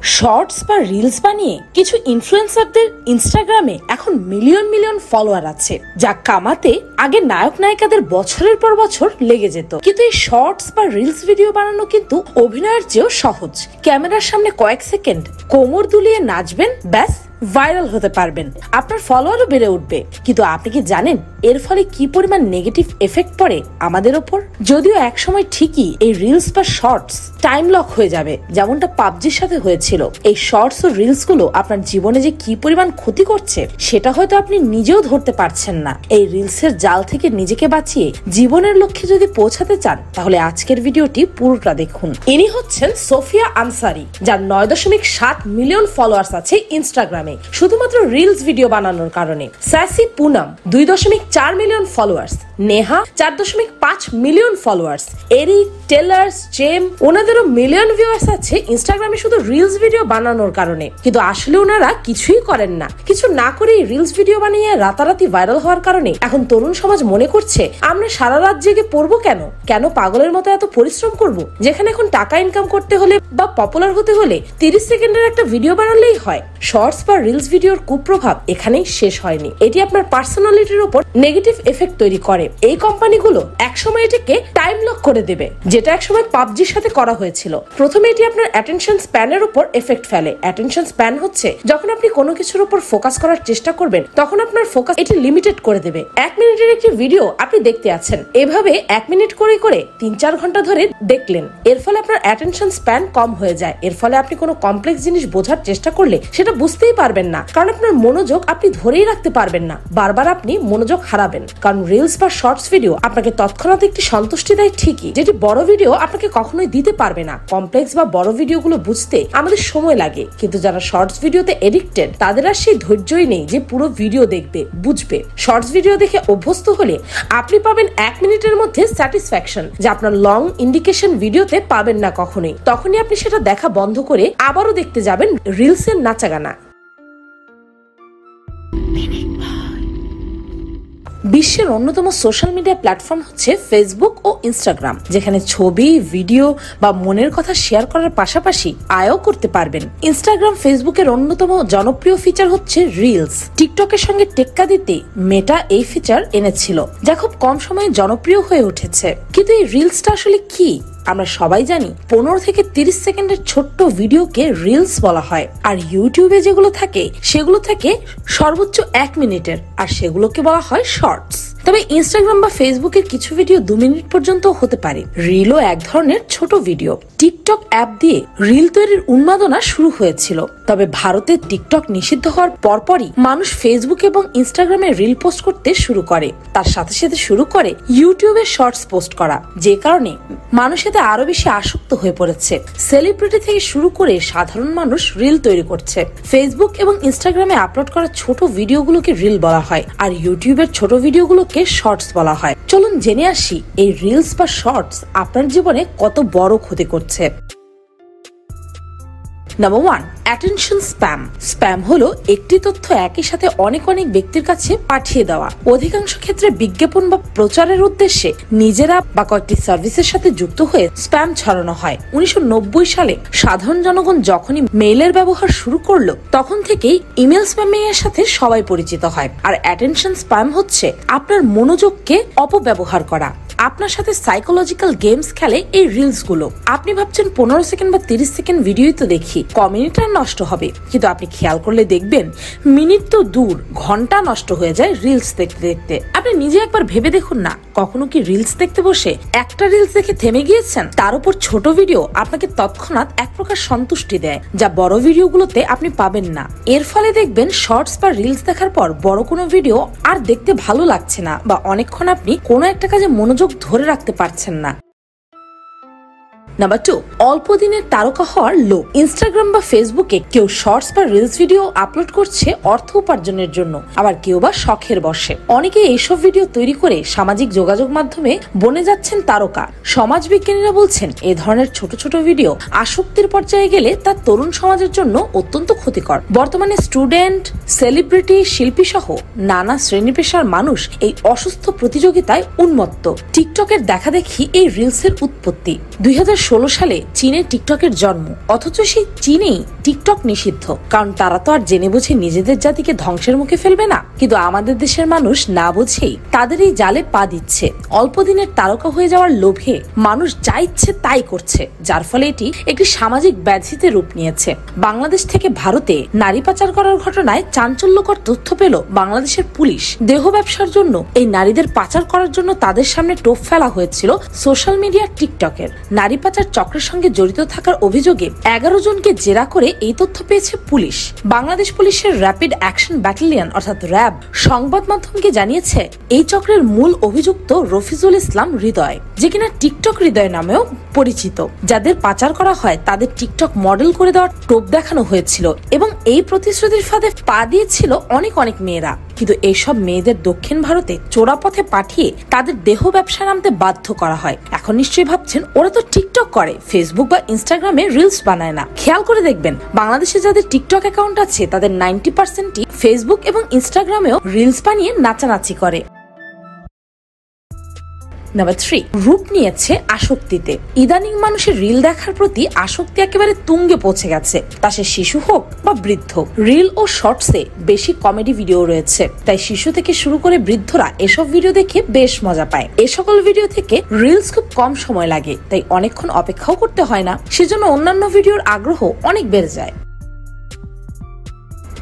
Shorts বা reels বানিয়ে কিছু ইনফ্লুয়েন্সারদের ইনস্টাগ্রামে এখন মিলিয়ন মিলিয়ন ফলোয়ার আছে, যা কামাতে আগে নায়ক নায়িকাদের বছরের পর বছর লেগে যেত। কিন্তু এই শর্টস বা রিলস ভিডিও বানানো কিন্তু অভিনয়ের চেয়েও সহজ। ক্যামেরার সামনে কয়েক সেকেন্ড কোমর দুলিয়ে নাচবেন, ব্যাস ভাইরাল হতে পারবেন, আপনার ফলোয়ারও বেড়ে উঠবে। কিন্তু আপনি কি জানেন এর ফলে কি পরিমাণ নেগেটিভ এফেক্ট পড়ে আমাদের ওপর? যদিও একসময় ঠিকই এই রিলস বা শর্টস টাইম লক হয়ে যাবে, যেমনটা পাবজির সাথে হয়েছিল। এই শর্টস ও রিলস গুলো আপনার জীবনে যে কি পরিমাণ ক্ষতি করছে সেটা হয়তো আপনি নিজেও ধরতে পারছেন না। এই রিলসের জাল থেকে নিজেকে বাঁচিয়ে জীবনের লক্ষ্যে যদি পৌঁছাতে চান, তাহলে আজকের ভিডিওটি পুরোটা দেখুন। ইনি হচ্ছেন সোফিয়া আনসারি, যার 9.7 মিলিয়ন ফলোয়ার্স আছে ইনস্টাগ্রামে শুধুমাত্র রিলস ভিডিও বানানোর কারণে। Sassy Poonam 2.4 million followers, Neha 4.5 million followers, Eric, টেলার্স, জেম ওনাদেরও মিলিয়ন ভিউয়ার্স আছে ইনস্টাগ্রামে শুধু রিলস ভিডিও বানানোর কারণে। কিন্তু আসলে ওনারা কিছুই করেন না, কিছু না করে রিলস ভিডিও বানিয়ে রাতারাতি ভাইরাল হওয়ার কারণে এখন তরুণ সমাজ মনে করছে আমরা সারা রাত জেগে পড়বো কেন পাগলের মতো এত পরিশ্রম করব, যেখানে এখন টাকা ইনকাম করতে হলে বা পপুলার হতে হলে 30 সেকেন্ডের একটা ভিডিও বানালেই হয়। শর্টস বা রিলস ভিডিওর কুপ্রভাব এখানেই শেষ হয়নি, এটি আপনার পার্সোনালিটির উপর নেগেটিভ এফেক্ট তৈরি করে। এই কোম্পানিগুলো একসময় এটাকে টাইম লক করে দেবে, যেটা একসময় পাবজির সাথে করা হয়েছিল। প্রথমে এটি আপনার অ্যাটেনশন স্প্যানের উপর এফেক্ট ফেলে। অ্যাটেনশন স্প্যান হচ্ছে যখন আপনি কোনো কিছুর উপর ফোকাস করার চেষ্টা করবেন, তখন আপনার ফোকাস এটি লিমিটেড করে দেবে। 1 মিনিটের একটি ভিডিও আপনি দেখতে আছেন, এভাবে 1 মিনিট করে করে 3-4 ঘন্টা ধরে দেখলেন। এর ফলে আপনার অ্যাটেনশন স্প্যান কম হয়ে যায়। এর ফলে আপনি কোনো কমপ্লেক্স জিনিস বোঝার চেষ্টা করলে সেটা বুঝতেই পারবেন না, কারণ আপনার মনোযোগ আপনি ধরেই রাখতে পারবেন না। বারবার আপনি মনোযোগ হারাবেন, কারণ রিলস বা শর্টস ভিডিও আপনাকে তৎক্ষণাৎ একটি সন্তুষ্টি দেয় ঠিকই, যেটি বড় ভিডিও আপনাকে কখনোই দিতে পারবে না। কমপ্লেক্স বা বড় ভিডিওগুলো বুঝতে আমাদের সময় লাগে, কিন্তু যারা শর্টস ভিডিওতে এডিক্টেড তাদের আর সেই ধৈর্যই নেই যে পুরো ভিডিও দেখবে, বুঝবে। শর্টস ভিডিও দেখে অভ্যস্ত হলে আপনি পাবেন 1 মিনিটের মধ্যে স্যাটিসফ্যাকশন, যা আপনার লং ইন্ডিকেশন ভিডিওতে পাবেন না কখনোই। তখনই আপনি সেটা দেখা বন্ধ করে আবারও দেখতে যাবেন রিলসের নাচাগানা। বিশ্বের অন্যতম সোশ্যাল মিডিয়া প্ল্যাটফর্ম হচ্ছে ফেসবুক ও ইনস্টাগ্রাম, যেখানে ছবি, ভিডিও বা মনের কথা শেয়ার করার পাশাপাশি আয়ও করতে পারবেন। ইনস্টাগ্রাম ফেসবুকের অন্যতম জনপ্রিয় ফিচার হচ্ছে রিলস। টিকটকের সঙ্গে টেক্কা দিতে মেটা এই ফিচার এনেছিল, যা খুব কম সময়ে জনপ্রিয় হয়ে উঠেছে। কিন্তু এই রিলসটা আসলে কি? আমরা সবাই জানি 15 থেকে 30 সেকেন্ডের ছোট্ট ভিডিওকে রিলস বলা হয়, আর ইউটিউবে যেগুলো থাকে সেগুলো থাকে সর্বোচ্চ 1 মিনিটের, আর সেগুলোকে বলা হয় শর্টস। তবে ইনস্টাগ্রাম বা ফেসবুকের কিছু ভিডিও 2 মিনিট পর্যন্ত হতে পারে। রিলও এক ধরনের ছোট ভিডিও। টিকটক অ্যাপ দিয়ে রিল তৈরির উন্মাদনা শুরু হয়েছিল, তবে ভারতে টিকটক নিষিদ্ধ হওয়ার পরপরই মানুষ ফেসবুক এবং ইনস্টাগ্রামে রিল পোস্ট করতে শুরু করে। তার সাথে সাথে শুরু করে ইউটিউবে শর্টস পোস্ট করা, যে কারণে মানুষ এতে আরো বেশি আসক্ত হয়ে পড়েছে। সেলিব্রিটি থেকে শুরু করে সাধারণ মানুষ রিল তৈরি করছে। ফেসবুক এবং ইনস্টাগ্রামে আপলোড করা ছোট ভিডিওগুলোকে রিল বলা হয়, আর ইউটিউবের ছোট ভিডিওগুলোকে শর্টস বলা হয়। চলুন জেনে আসি এই রিলস বা শর্টস আপনার জীবনে কত বড় ক্ষতি করছে। Number 1, attention spam. স্প্যাম হলো একটি তথ্য একই সাথে অনেক ব্যক্তির কাছে পাঠিয়ে দেওয়া। অধিকাংশ ক্ষেত্রে বিজ্ঞাপন বা প্রচারের উদ্দেশ্যে নিজেরা বা কয়েকটি সার্ভিসের সাথে যুক্ত হয়ে স্প্যাম ছড়ানো হয়। 1990 সালে সাধারণ জনগণ যখনই মেইলের ব্যবহার শুরু করলো, তখন থেকেই ইমেল স্প্যামিং এর সাথে সবাই পরিচিত হয়। আর অ্যাটেনশন স্প্যাম হচ্ছে আপনার মনোযোগকে অপব্যবহার করা। আপনার সাথে সাইকোলজিক্যাল গেমস খেলে এই রিলস গুলো। আপনি ভাবছেন 15 সেকেন্ড বা 30 সেকেন্ড ভিডিওই তো দেখি, কমিউনিটি নষ্ট হবে, কিন্তু আপনি খেয়াল করলে দেখবেন মিনিট তো দূর, ঘন্টা নষ্ট হয়ে যায় রিলস দেখতে দেখতে। আপনি নিজে একবার ভেবে দেখুন না, কখনো কি রিলস দেখতে বসে একটা রিলস দেখে থেমে গিয়েছেন? তার উপর ছোট ভিডিও আপনাকে তৎক্ষণাৎ এক প্রকার সন্তুষ্টি দেয়, যা বড় ভিডিওগুলোতে আপনি পাবেন না। এর ফলে দেখবেন শর্টস বা রিলস দেখার পর বড় কোনো ভিডিও আর দেখতে ভালো লাগছে না, বা অনেকক্ষণ আপনি কোনো একটা কাজে মনোযোগ ধরে রাখতে পারছেন না। নাম্বার 2, অল্প দিনের তারকা হওয়ার লোভ। ইনস্টাগ্রাম বা ফেসবুকে কেউ শর্টস বা রিলস ভিডিও আপলোড করছে অর্থ উপার্জনের জন্য, আবার কেউ বা শখের বশে। অনেকে এইসব ভিডিও তৈরি করে সামাজিক যোগাযোগ মাধ্যমে বনে যাচ্ছেন তারকা। সমাজ বিজ্ঞানীরা বলছেন এ ধরনের ছোট ছোট ভিডিও আসক্তির পর্যায়ে গেলে তা তরুণ সমাজের জন্য অত্যন্ত ক্ষতিকর। বর্তমানে স্টুডেন্ট, সেলিব্রিটি, শিল্পী সহ নানা শ্রেণী পেশার মানুষ এই অসুস্থ প্রতিযোগিতায় উন্মত্ত। টিকটকের দেখাদেখি এই রিলসের উৎপত্তি। 2016 সালে চীনে টিকটকের জন্ম, অথচ সেই চীনেই টিকটক নিষিদ্ধ, কারণ তারা তো আর জেনে বুঝে নিজেদের জাতিকে ধ্বংসের মুখে ফেলবে না। কিন্তু আমাদের দেশের মানুষ না বুঝেই তাদের এই জালে পা দিচ্ছে। অল্প দিনের তারকা হয়ে যাওয়ার লোভে মানুষ যা ইচ্ছে তাই করছে, যার ফলে এটি একটি সামাজিক ব্যাধিতে রূপ নিয়েছে। বাংলাদেশ থেকে ভারতে নারী পাচার করার ঘটনায় চাঞ্চল্যকর তথ্য পেল বাংলাদেশের পুলিশ। দেহ ব্যবসার জন্য এই নারীদের পাচার করার জন্য তাদের সামনে টোপ ফেলা হয়েছিল সোশ্যাল মিডিয়া টিকটকের। নারী পাচার চক্রের সঙ্গে জড়িত থাকার অভিযোগে 11 জনকে জেরা করে এই তথ্য পেয়েছে পুলিশ। বাংলাদেশ পুলিশের র্যাপিড অ্যাকশন ব্যাটালিয়ন অর্থাৎ র্যাব সংবাদ মাধ্যমকে জানিয়েছে এই চক্রের মূল অভিযুক্ত রফিজুল ইসলাম হৃদয়, যে কিনা টিকটক হৃদয় নামেও পরিচিত। যাদের পাচার করা হয় তাদের টিকটক মডেল করে দেওয়ার টোপ দেখানো হয়েছিল এবং এই প্রতিশ্রুতির ফাঁদে পা দিয়েছিল অনেক মেয়েরা। কিন্তু এইসব মেয়েদের দক্ষিণ ভারতে চোরা পথে পাঠিয়ে তাদের দেহ ব্যবসায় নামতে বাধ্য করা হয়। এখন নিশ্চয়ই ভাবছেন ওরা তো টিকটক করে, ফেসবুক বা ইনস্টাগ্রামে রিলস বানায় না। খেয়াল করে দেখবেন বাংলাদেশে যাদের টিকটক অ্যাকাউন্ট আছে তাদের 90%ই ফেসবুক এবং ইনস্টাগ্রামেও রিলস বানিয়ে নাচানাচি করে। নাম্বার 3, রূপ নিয়েছে আসক্তিতে। ইদানিং মানুষের রিল দেখার প্রতি আসক্তি একেবারে তুঙ্গে পৌঁছে গেছে, তা সে শিশু হোক বা বৃদ্ধ। রিল ও শর্টসে বেশি কমেডি ভিডিও রয়েছে, তাই শিশু থেকে শুরু করে বৃদ্ধরা এসব ভিডিও দেখে বেশ মজা পায়। এ সকল ভিডিও থেকে রিলস খুব কম সময় লাগে, তাই অনেকক্ষণ অপেক্ষাও করতে হয় না, সেজন্য অন্যান্য ভিডিওর আগ্রহ অনেক বেড়ে যায়।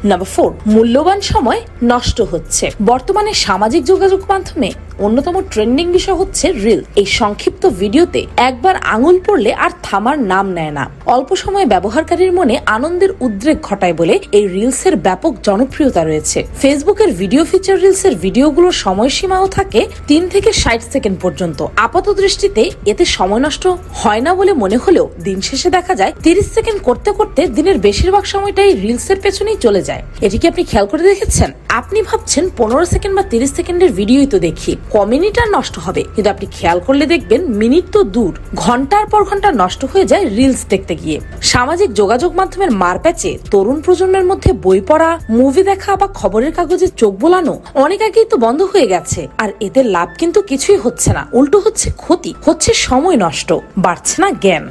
নাম্বার 4, মূল্যবান সময় নষ্ট হচ্ছে। বর্তমানে সামাজিক যোগাযোগ মাধ্যমে অন্যতম ট্রেন্ডিং বিষয় হচ্ছে রিল। এই সংক্ষিপ্ত ভিডিওতে একবার আঙুল পড়লে আর থামার নাম নেয় না। অল্প সময়ে ব্যবহারকারীর মনে আনন্দের উদ্রেক ঘটায় বলে এই রিলসের ব্যাপক জনপ্রিয়তা রয়েছে। ফেসবুকের ভিডিও ফিচার রিলসের ভিডিওগুলোর সময়সীমাও থাকে 3 থেকে 60 সেকেন্ড পর্যন্ত। আপাত দৃষ্টিতে এতে সময় নষ্ট হয় না বলে মনে হলেও দিন শেষে দেখা যায় 30 সেকেন্ড করতে করতে দিনের বেশিরভাগ সময়টাই রিলসের পেছনেই চলে যায়। এটি কি আপনি খেয়াল করে দেখেছেন? আপনি ভাবছেন 15 সেকেন্ড বা 30 সেকেন্ডের ভিডিওই তো দেখি, কমিউনিটি নষ্ট হবে, কিন্তু আপনি খেয়াল করলে দেখবেন মিনিট তো দূর, ঘন্টার পর ঘন্টা নষ্ট হয়ে যায় রিলস দেখতে গিয়ে। সামাজিক যোগাযোগ মাধ্যমের মারপ্যাচে তরুণ প্রজন্মের মধ্যে বই পড়া, মুভি দেখা বা খবরের কাগজে চোখ বোলানো অনেক আগেই তো বন্ধ হয়ে গেছে। আর এতে লাভ কিন্তু কিছুই হচ্ছে না, উল্টো হচ্ছে ক্ষতি, হচ্ছে সময় নষ্ট, বাড়ছে না জ্ঞান।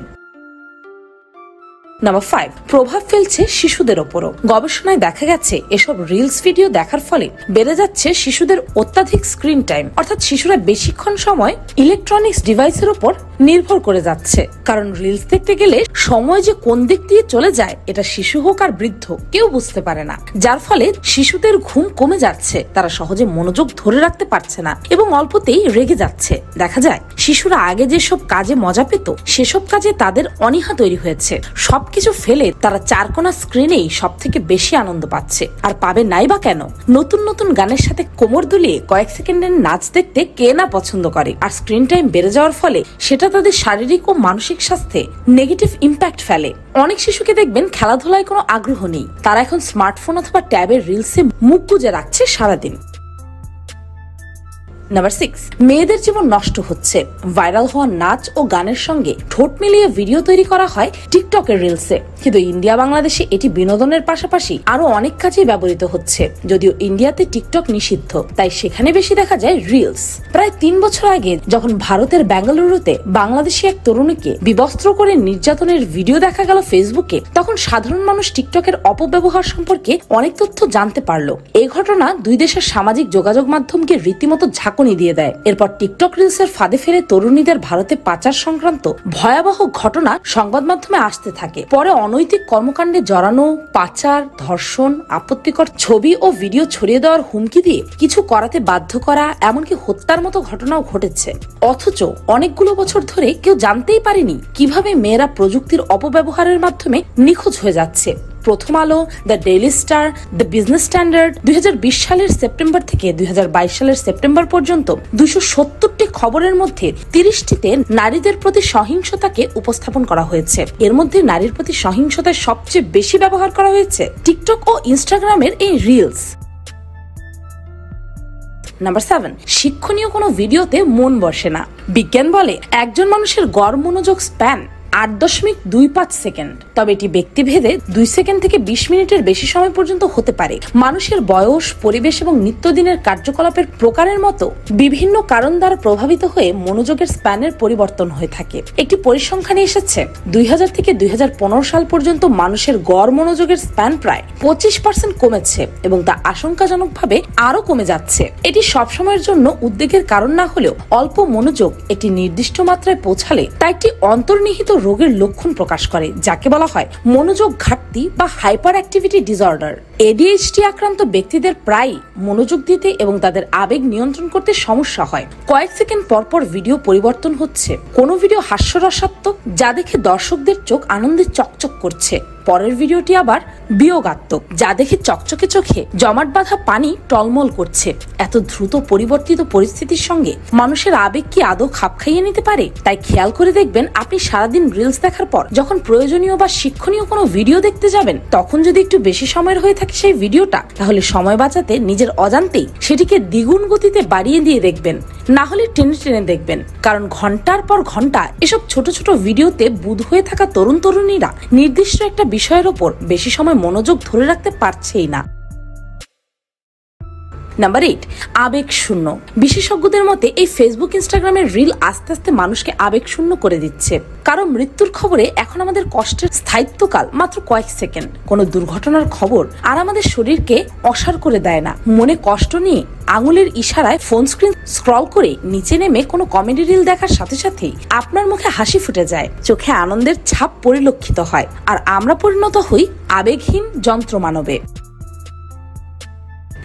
নাম্বার 5, প্রভাব ফেলছে শিশুদের ওপরও। গবেষণায় দেখা গেছে এসব রিলস ভিডিও দেখার ফলে বেড়ে যাচ্ছে শিশুদের অত্যাধিক স্ক্রিন টাইম, অর্থাৎ শিশুরা বেশিক্ষণ সময় ইলেকট্রনিক্স ডিভাইসের উপর নির্ভর করে যাচ্ছে। কারণ রিলস দেখতে গেলে সময় যে কোন দিক দিয়ে চলে যায় এটা শিশু হোক আর বৃদ্ধ কেউ বুঝতে পারে না, যার ফলে শিশুদের ঘুম কমে যাচ্ছে, তারা সহজে মনোযোগ ধরে রাখতে পারছে না এবং অল্পতেই রেগে যাচ্ছে। দেখা যায় শিশুরা আগে যেসব কাজে মজা পেত সেসব কাজে তাদের অনীহা তৈরি হয়েছে। সবকিছু ফেলে তারা চারকোনা স্ক্রিনেই সব থেকে বেশি আনন্দ পাচ্ছে। আর পাবে নাই বা কেন? নতুন নতুন গানের সাথে কোমর দুলিয়ে কয়েক সেকেন্ডের নাচ দেখতে কে না পছন্দ করে। আর স্ক্রিন টাইম বেড়ে যাওয়ার ফলে সেটা তাদের শারীরিক ও মানসিক স্বাস্থ্যে নেগেটিভ ইম্প্যাক্ট ফেলে। অনেক শিশুকে দেখবেন খেলাধুলায় কোনো আগ্রহ নেই, তারা এখন স্মার্টফোন অথবা ট্যাবের রিলসে মুখ গুজে রাখছে সারাদিন। নাম্বার 6, মেয়েদের জীবন নষ্ট হচ্ছে। ভাইরাল হওয়া নাচ ও গানের সঙ্গে ঠোঁট মিলিয়ে ভিডিও তৈরি করা হয় টিকটকের রিলসে, কিন্তু ইন্ডিয়া বাংলাদেশে এটি বিনোদনের পাশাপাশি আরো অনেক কাজেই ব্যবহৃত হচ্ছে। যদিও ইন্ডিয়াতে টিকটক নিষিদ্ধ, তাই সেখানে বেশি দেখা যায় রিলস। প্রায় 3 বছর আগে যখন ভারতের বেঙ্গালুরুতে বাংলাদেশি এক তরুণীকে বিবস্ত্র করে নির্যাতনের ভিডিও দেখা গেল ফেসবুকে, তখন সাধারণ মানুষ টিকটকের অপব্যবহার সম্পর্কে অনেক তথ্য জানতে পারলো। এই ঘটনা দুই দেশের সামাজিক যোগাযোগ মাধ্যমকে রীতিমতো ঝাঁকুনি দিয়ে দেয়। এরপর টিকটক রিলসের ফাঁদে ফেলে তরুণীদের ভারতে পাচার সংক্রান্ত ভয়াবহ ঘটনা সংবাদ মাধ্যমে আসতে থাকে। পরে অনৈতিক কর্মকাণ্ডে জড়ানো, পাচার, ধর্ষণ, আপত্তিকর ছবি ও ভিডিও ছড়িয়ে দেওয়ার হুমকি দিয়ে কিছু করাতে বাধ্য করা, এমনকি হত্যার মতো ঘটনাও ঘটেছে। অথচ অনেকগুলো বছর ধরে কেউ জানতেই পারেনি কিভাবে মেয়েরা প্রযুক্তির অপব্যবহারের মাধ্যমে নিখোঁজ হয়ে যাচ্ছে। প্রথম আলো, the daily star, the business standard 2020 সালের সেপ্টেম্বর থেকে 2022 সালের সেপ্টেম্বর পর্যন্ত 270টি খবরের মধ্যে 30টিতে নারীদের প্রতি সহিংসতাকে উপস্থাপন করা হয়েছে। এর মধ্যে নারীর প্রতি সহিংসতায় সবচেয়ে বেশি ব্যবহার করা হয়েছে টিকটক ও ইনস্টাগ্রামের এই রিলস। নাম্বার 7, শিক্ষণীয় কোনো ভিডিওতে মন বসে না। বিজ্ঞান বলে একজন মানুষের গড় মনোযোগ স্প্যান 8.25 সেকেন্ড। তবে এটি ব্যক্তিভেদে 2 সেকেন্ড থেকে 20 মিনিটের বেশি সময় পর্যন্ত হতে পারে। মানুষের বয়স, পরিবেশ এবং নিত্যদিনের কার্যকলাপের প্রকারের মতো বিভিন্ন কারণ দ্বারা প্রভাবিত হয়ে মনোযোগের স্প্যানের পরিবর্তন হয়ে থাকে। একটি পরিসংখ্যানে এসেছে 2000 থেকে 2015 সাল পর্যন্ত মানুষের গড় মনোযোগের স্প্যান প্রায় 25% কমেছে এবং তা আশঙ্কাজনকভাবে আরো কমে যাচ্ছে। এটি সবসময়ের জন্য উদ্বেগের কারণ না হলেও অল্প মনোযোগ একটি নির্দিষ্ট মাত্রায় পৌঁছালে তা একটি অন্তর্নিহিত রোগের লক্ষণ প্রকাশ করে, যাকে বলা হয় মনোযোগ ঘাটতি বা হাইপার অ্যাক্টিভিটি ডিসঅর্ডার। এডিএইচডি আক্রান্ত ব্যক্তিদের প্রায় মনোযোগ দিতে এবং তাদের আবেগ নিয়ন্ত্রণ করতে সমস্যা হয়। কয়েক সেকেন্ড পর পর ভিডিও পরিবর্তন হচ্ছে। কোনো ভিডিও হাস্যরসাত্মক, যা দেখে দর্শকদের চোখ আনন্দে চকচক করছে। পরের ভিডিওটি আবার বিয়োগাত্মক, যা দেখে চকচকে চোখে জমাট বাঁধা পানি টলমল করছে। এত দ্রুত পরিবর্তিত পরিস্থিতির সঙ্গে মানুষের আবেগ কি আদৌ খাপ খাইয়ে নিতে পারে? তাই খেয়াল করে দেখবেন, আপনি সারাদিন রিলস দেখার পর যখন প্রয়োজনীয় বা শিক্ষণীয় কোনো ভিডিও দেখতে যাবেন, তখন যদি একটু বেশি সময়ের হয়ে থাকে সেই ভিডিওটা, তাহলে সময় বাঁচাতে নিজের অজান্তেই সেটিকে দ্বিগুণ গতিতে বাড়িয়ে দিয়ে দেখবেন, না হলে টেনে টেনে দেখবেন। কারণ ঘন্টার পর ঘন্টা এসব ছোট ছোট ভিডিওতে বুঁদ হয়ে থাকা তরুণ তরুণীরা নির্দিষ্ট একটা বিষয়ের ওপর বেশি সময় মনোযোগ ধরে রাখতে পারছেই না। নাম্বার 8, আবেগ শূন্য। বিশেষজ্ঞদের মতে এই ফেসবুক, ইনস্টাগ্রামের রিল আস্তে আস্তে মানুষকে আবেগ শূন্য করে দিচ্ছে। কারণ মৃত্যুর খবরে এখন আমাদের কষ্টের স্থায়িত্বকাল মাত্র কয়েক সেকেন্ড। কোনো দুর্ঘটনার খবর আর আমাদের শরীরকে অসাড় করে দেয় না। মনে কষ্ট নিয়ে আঙুলের ইশারায় ফোন স্ক্রিন স্ক্রল করে নিচে নেমে কোনো কমেডি রিল দেখার সাথে সাথেই আপনার মুখে হাসি ফুটে যায়, চোখে আনন্দের ছাপ পরিলক্ষিত হয়, আর আমরা পরিণত হই আবেগহীন যন্ত্র মানবে।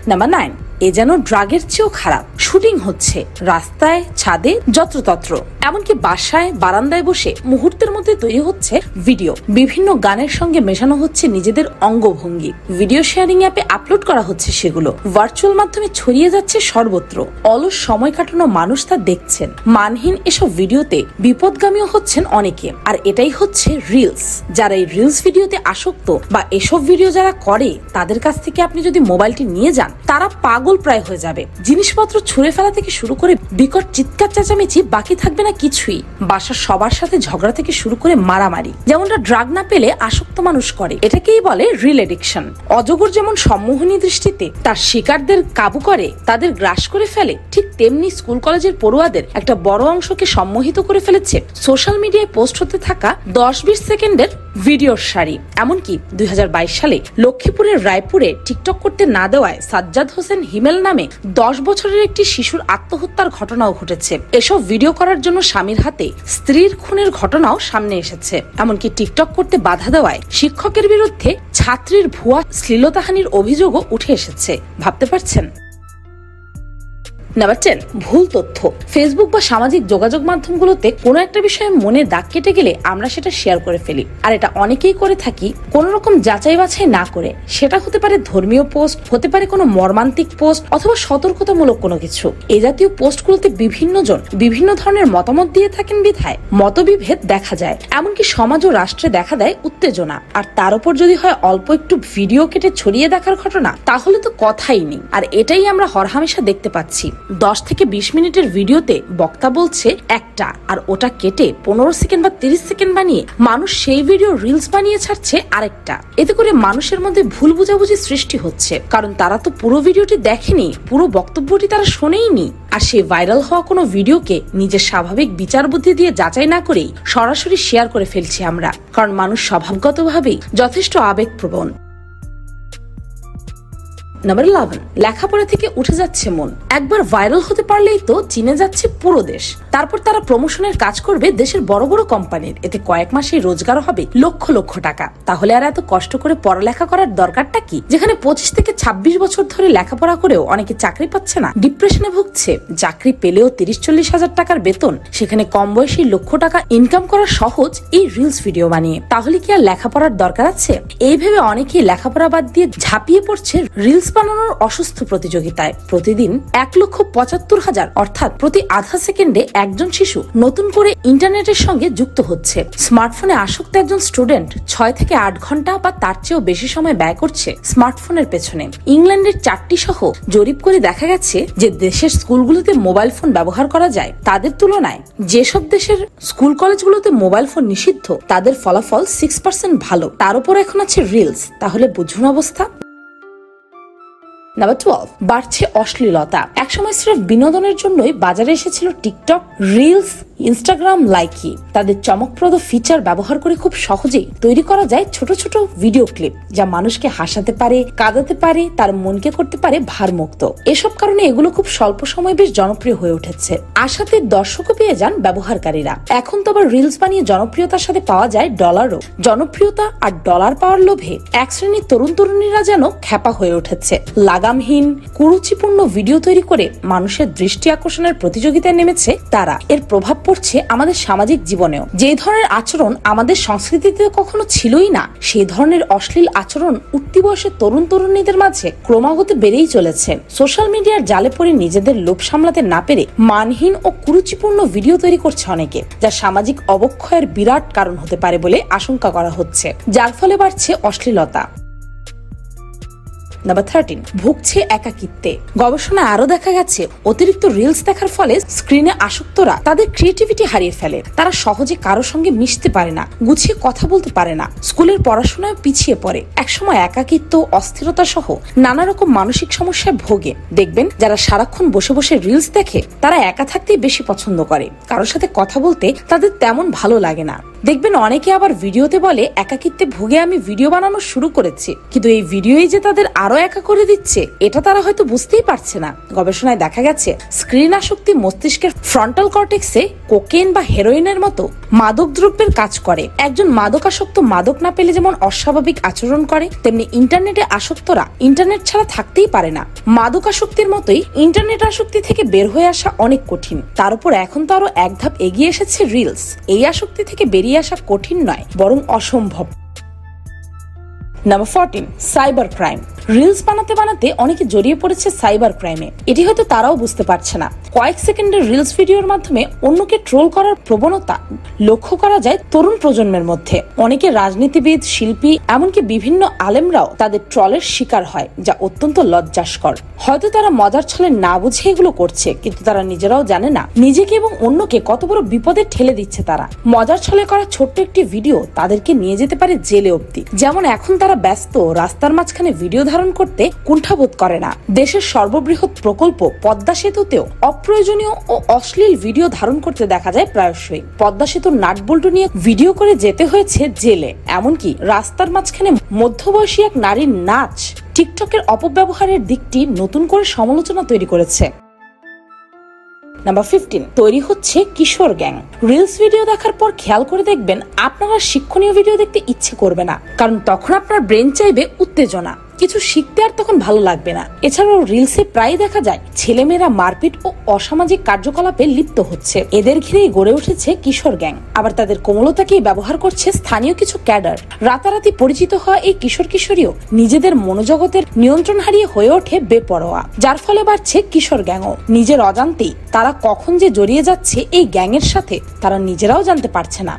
নাম্বার 9, এ যেন ড্রাগের চেয়েও খারাপ। শুটিং হচ্ছে রাস্তায়, ছাদে, যত্রতত্র, এমনকি বাসায় বারান্দায় বসে মুহূর্তের মধ্যে তৈরি হচ্ছে ভিডিও। বিভিন্ন গানের সঙ্গে মেশানো হচ্ছে নিজেদের অঙ্গভঙ্গি। ভিডিও শেয়ারিং অ্যাপে আপলোড করা হচ্ছে সেগুলো। ভার্চুয়াল মাধ্যমে ছড়িয়ে যাচ্ছে সর্বত্র। অলস সময় কাটানো মানুষ তা দেখছেন। মানহীন এসব ভিডিওতে বিপদগামীও হচ্ছেন অনেকে। আর এটাই হচ্ছে রিলস। যারা এই রিলস ভিডিওতে আসক্ত বা এসব ভিডিও যারা করে, তাদের কাছ থেকে আপনি যদি মোবাইলটি নিয়ে যান, তারা পাগল প্রায় হয়ে যাবে। জিনিসপত্র ছুঁড়ে ফেলা থেকে শুরু করে বিকট চিৎকার চেঁচামেচি বাকি থাকবে না কিছুই। বাসার সবার সাথে ঝগড়া থেকে শুরু করে মারামারি, যেমনটা ড্রাগ না পেলে আসক্ত মানুষ করে, এটাকেই বলে রিল এডিকশন। অজগর যেমন সম্মোহনী দৃষ্টিতে তার শিকারদের কাবু করে, তাদের গ্রাস করে ফেলে, ঠিক তেমনি স্কুল কলেজের পড়ুয়াদের একটা বড় অংশকে সম্মোহিত করে ফেলেছে সোশ্যাল মিডিয়ায় পোস্ট হতে থাকা 10-20 সেকেন্ডের ভিডিওর সারি। এমনকি 2022 সালে লক্ষ্মীপুরের রায়পুরে টিকটক করতে না দেওয়ায় সাজ্জাদ হোসেন হিমেল নামে 10 বছরের একটি শিশুর আত্মহত্যার ঘটনাও ঘটেছে। এসব ভিডিও করার জন্য স্বামীর হাতে স্ত্রীর খুনের ঘটনাও সামনে এসেছে। এমনকি টিকটক করতে বাধা দেওয়ায় শিক্ষকের বিরুদ্ধে ছাত্রীর ভুয়া শ্লীলতাহানির অভিযোগও উঠে এসেছে। ভাবতে পারছেন? নাম্বার 10, ভুল তথ্য। ফেসবুক বা সামাজিক যোগাযোগ মাধ্যমগুলোতে কোনো একটা বিষয়ে মনে দাগ কেটে গেলে আমরা সেটা শেয়ার করে ফেলি। আর এটা অনেকেই করে থাকি কোনো রকম যাচাই বাছাই না করে। সেটা হতে পারে ধর্মীয় পোস্ট, হতে পারে কোনো মর্মান্তিক পোস্ট, অথবা সতর্কতামূলক কোনো কিছু। এই জাতীয় পোস্টগুলোতে বিভিন্ন জন বিভিন্ন ধরনের মতামত দিয়ে থাকেন বিধায় মতবিভেদ দেখা যায়। এমনকি সমাজ ও রাষ্ট্রে দেখা দেয় উত্তেজনা। আর তার উপর যদি হয় অল্প একটু ভিডিও কেটে ছড়িয়ে দেখার ঘটনা, তাহলে তো কথাই নেই। আর এটাই আমরা হরহামেশা দেখতে পাচ্ছি। 10 থেকে 20 মিনিটের ভিডিওতে বক্তা বলছে একটা, আর ওটা কেটে 15 সেকেন্ড বা 30 সেকেন্ড বানিয়ে মানুষ সেই ভিডিও রিলস বানিয়ে ছাড়ছে আরেকটা। এতে করে মানুষের মধ্যে ভুল বুঝাবুঝি সৃষ্টি হচ্ছে, কারণ তারা তো পুরো ভিডিওটি দেখেনি, পুরো বক্তব্যটি তারা শোনেইনি। আর সেই ভাইরাল হওয়া কোনো ভিডিওকে নিজের স্বাভাবিক বিচার বুদ্ধি দিয়ে যাচাই না করেই সরাসরি শেয়ার করে ফেলছি আমরা, কারণ মানুষ স্বভাবগতভাবেই যথেষ্ট আবেগপ্রবণ। নাম্বার 11, লেখাপড়া থেকে উঠে যাচ্ছে মন। একবার ভাইরাল হতে পারলেই তো চিনে যাচ্ছে পুরো দেশ। তারপর তারা প্রমোশনের কাজ করবে দেশের বড় বড় কোম্পানির। এতে কয়েক মাসেই রোজগার হবে লক্ষ লক্ষ টাকা। তাহলে আর এত কষ্ট করে পড়ালেখা করার দরকারটা কি? যেখানে 25 থেকে 26 বছর ধরে লেখাপড়া করেও অনেকে চাকরি পাচ্ছে না, ডিপ্রেশনে ভুগছে। চাকরি পেলেও 30-40 হাজার টাকার বেতন, সেখানে কম বয়সী লক্ষ টাকা ইনকাম করা সহজ এই রিলস ভিডিও বানিয়ে। তাহলে কি আর লেখাপড়ার দরকার আছে? এই ভেবে অনেকেই লেখাপড়া বাদ দিয়ে ঝাঁপিয়ে পড়ছে রিলস বানানোর অসুস্থ প্রতিযোগিতায়। প্রতিদিন 1,75,000 অর্থাৎ প্রতি আধা সেকেন্ডে একজন শিশু নতুন করে ইন্টারনেটের সঙ্গে যুক্ত হচ্ছে। স্মার্টফোনে আসক্ত একজন স্টুডেন্ট 6 থেকে 8 ঘন্টা বা তার চেয়েও বেশি সময় ব্যয় করছে স্মার্টফোনের পেছনে। ইংল্যান্ডের 4টি সহ জরিপ করে দেখা গেছে যে দেশের স্কুলগুলোতে মোবাইল ফোন ব্যবহার করা যায় তাদের তুলনায় যেসব দেশের স্কুল কলেজগুলোতে মোবাইল ফোন নিষিদ্ধ তাদের ফলাফল 6% ভালো। তার উপর এখন আছে রিলস, তাহলে বুঝুন অবস্থা। নাম্বার 12, বাড়ছে অশ্লীলতা। একসময় স্রেফ বিনোদনের জন্যই বাজারে এসেছিল টিকটক, রিলস, ইনস্টাগ্রাম, লাইকি। তাদের চমকপ্রদ ফিচার ব্যবহার করে খুব সহজেই তৈরি করা যায় ছোট ছোট ভিডিও ক্লিপ যা মানুষকে হাসাতে পারে, কাঁদাতে পারে, তার মনকে করতে পারে ভারমুক্ত। এসব কারণে এগুলো খুব স্বল্প সময়ে বেশ জনপ্রিয় হয়ে উঠেছে। আশাতে দর্শকও পেয়ে যান ব্যবহারকারীরা। এখন তো আবার রিলস বানিয়ে জনপ্রিয়তার সাথে পাওয়া যায় ডলারও। জনপ্রিয়তা আর ডলার পাওয়ার লোভে এক শ্রেণীর তরুণ তরুণীরা যেন খ্যাপা হয়ে উঠেছে। লাগামহীন কুরুচিপূর্ণ ভিডিও তৈরি করে মানুষের দৃষ্টি আকর্ষণের প্রতিযোগিতায় নেমেছে তারা। এর প্রভাব পড়ছে আমাদের সামাজিক জীবনেও। যে ধরনের আচরণ আমাদের সংস্কৃতিতে কখনো ছিলই না, সেই ধরনের অশ্লীল আচরণ উঠতি বয়সের তরুণ তরুণীদের মাঝে ক্রমাগত বেড়েই চলেছে। সোশ্যাল মিডিয়ার জালে পড়ে নিজেদের লোভ সামলাতে না পেরে মানহীন ও কুরুচিপূর্ণ ভিডিও তৈরি করছে অনেকে, যা সামাজিক অবক্ষয়ের বিরাট কারণ হতে পারে বলে আশঙ্কা করা হচ্ছে, যার ফলে বাড়ছে অশ্লীলতা। নাম্বার 13, ভুগছে একাকিত্বে। গবেষণায় আরো দেখা গেছে অতিরিক্ত রিলস দেখার ফলে স্ক্রিনে আসক্তরা তাদের ক্রিয়েটিভিটি হারিয়ে ফেলে। তারা সহজে কারো সঙ্গে মিশতে পারে না, গুছিয়ে কথা বলতে পারে না, স্কুলের পড়াশোনায় পিছিয়ে পড়ে। একসময় একাকিত্ব, অস্থিরতা সহ নানা রকম মানসিক সমস্যায় ভোগে। দেখবেন যারা সারাক্ষণ বসে বসে রিলস দেখে তারা একা থাকতেই বেশি পছন্দ করে, কারোর সাথে কথা বলতে তাদের তেমন ভালো লাগে না। দেখবেন অনেকে আবার ভিডিওতে বলে একাকিত্বে ভুগে আমি ভিডিও বানানো শুরু করেছি, কিন্তু এই ভিডিওই যে তাদের আরো একা করে দিচ্ছে এটা তারা হয়তো বুঝতেই পারছে না। গবেষণায় দেখা গেছে স্ক্রিন আসক্তি মস্তিষ্কের ফ্রন্টাল কর্টেক্সে কোকেন বা হেরোইনের মতো মাদক দ্রব্যের কাজ করে। একজন মাদকাসক্ত মাদক না পেলে যেমন অস্বাভাবিক আচরণ করে, তেমনি ইন্টারনেটে আসক্তরা ইন্টারনেট ছাড়া থাকতেই পারে না। মাদকাসক্তির মতোই ইন্টারনেট আসক্তি থেকে বের হয়ে আসা অনেক কঠিন। তার উপর এখন তো আরো এক ধাপ এগিয়ে এসেছে রিলস। এই আসক্তি থেকে বেরিয়ে আসা কঠিন নয়, বরং অসম্ভব। Number 14, cyber crime. রিলস বানাতে বানাতে অনেকে জড়িয়ে পড়েছে সাইবার ক্রাইমে। এটি হয়তো তারাও বুঝতে পারছে না। কয়েক সেকেন্ডের রিলস ভিডিওর মাধ্যমে অন্যকে ট্রোল করার প্রবণতা লক্ষ্য করা যায় তরুণ প্রজন্মের মধ্যে। অনেকে রাজনীতিবিদ, শিল্পী, এমনকি বিভিন্ন আলেমরাও তাদের ট্রলের শিকার হয়, যা অত্যন্ত লজ্জাস্কর। হয়তো তারা মজার ছলে না বুঝে এগুলো করছে, কিন্তু তারা নিজেরাও জানে না নিজেকে এবং অন্যকে কত বড় বিপদে ঠেলে দিচ্ছে তারা। মজার ছলে করা ছোট্ট একটি ভিডিও তাদেরকে নিয়ে যেতে পারে জেলে অবধি। যেমন এখন তারা ব্যস্ত, রাস্তার মাঝখানে ভিডিও ধারণ করতে কুণ্ঠাবোধ করে না। দেশের সর্ববৃহৎ প্রকল্প পদ্মা সেতুতেও অপ্রয়োজনীয় ও অশ্লীল ভিডিও ধারণ করতে দেখা যায় প্রায়শই। পদ্মা সেতুর নাটবল্টু নিয়ে ভিডিও করে যেতে হয়েছে জেলে। এমনকি রাস্তার মাঝখানে মধ্যবয়সী এক নারীর নাচ টিকটকের অপব্যবহারের দিকটি নতুন করে সমালোচনা তৈরি করেছে। নাম্বার 15, তৈরি হচ্ছে কিশোর গ্যাং। রিলস ভিডিও দেখার পর খেয়াল করে দেখবেন আপনারা শিক্ষণীয় ভিডিও দেখতে ইচ্ছে করবে না, কারণ তখন আপনার ব্রেন চাইবে উত্তেজনা, কিছু শিখতে আর তখন ভালো লাগবে না। এছাড়াও রিলসে প্রায় দেখা যায় ছেলেমেয়েরা মারপিট ও অসামাজিক কার্যকলাপে লিপ্ত হচ্ছে। এদের ঘিরেই গড়ে উঠেছে কিশোর গ্যাং। আবার তাদের কোমলতাকেই ব্যবহার করছে স্থানীয় কিছু ক্যাডার। রাতারাতি পরিচিত হওয়া এই কিশোর কিশোরীও নিজেদের মনোজগতের নিয়ন্ত্রণ হারিয়ে হয়ে ওঠে বেপরোয়া, যার ফলে বাড়ছে কিশোর গ্যাংও। নিজের অজান্তেই তারা কখন যে জড়িয়ে যাচ্ছে এই গ্যাংয়ের সাথে তারা নিজেরাও জানতে পারছে না।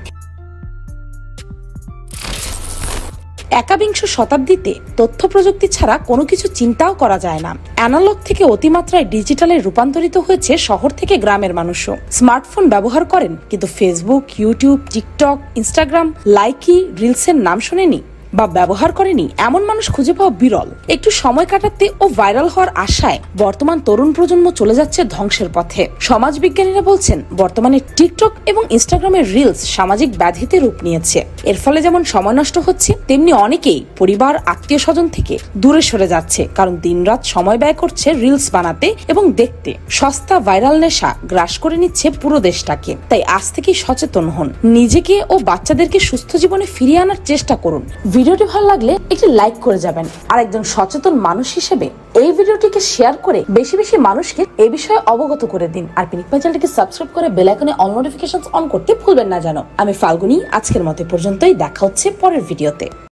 একবিংশ শতাব্দীতে তথ্য প্রযুক্তি ছাড়া কোনো কিছু চিন্তাও করা যায় না। অ্যানালগ থেকে অতিমাত্রায় ডিজিটালে রূপান্তরিত হয়েছে শহর থেকে গ্রামের মানুষও। স্মার্টফোন ব্যবহার করেন, কিন্তু Facebook, YouTube, TikTok, Instagram, Likee, রিলসের নাম শোনেনি বা ব্যবহার করেনি এমন মানুষ খুঁজে পাওয়া বিরল। একটু সময় কাটাতে ও ভাইরাল হওয়ার আশায় বর্তমান তরুণ প্রজন্ম চলে যাচ্ছে ধ্বংসের পথে। সমাজ বিজ্ঞানীরা বলছেন বর্তমানে টিকটক এবং ইনস্টাগ্রামের রিলস সামাজিক ব্যাধিতে রূপ নিয়েছে। এর ফলে যেমন সময় নষ্ট হচ্ছে, তেমনি অনেকেই পরিবার, আত্মীয় স্বজন থেকে দূরে সরে যাচ্ছে, কারণ দিনরাত সময় ব্যয় করছে রিলস বানাতে এবং দেখতে। সস্তা ভাইরাল নেশা গ্রাস করে নিচ্ছে পুরো দেশটাকে। তাই আজ থেকেই সচেতন হন, নিজেকে ও বাচ্চাদেরকে সুস্থ জীবনে ফিরিয়ে আনার চেষ্টা করুন। ভিডিওটি ভালো লাগলে একটি লাইক করে যাবেন, আর একজন সচেতন মানুষ হিসেবে এই ভিডিওটিকে শেয়ার করে বেশি বেশি মানুষকে এই বিষয়ে অবগত করে দিন। আর পিনিক পাই চ্যানেলটিকে সাবস্ক্রাইব করে বেল আইকনে অল নোটিফিকেশনস অন করতে ভুলবেন না যেন। আমি ফাল্গুনী, আজকের মতো পর্যন্তই। দেখা হচ্ছে পরের ভিডিওতে।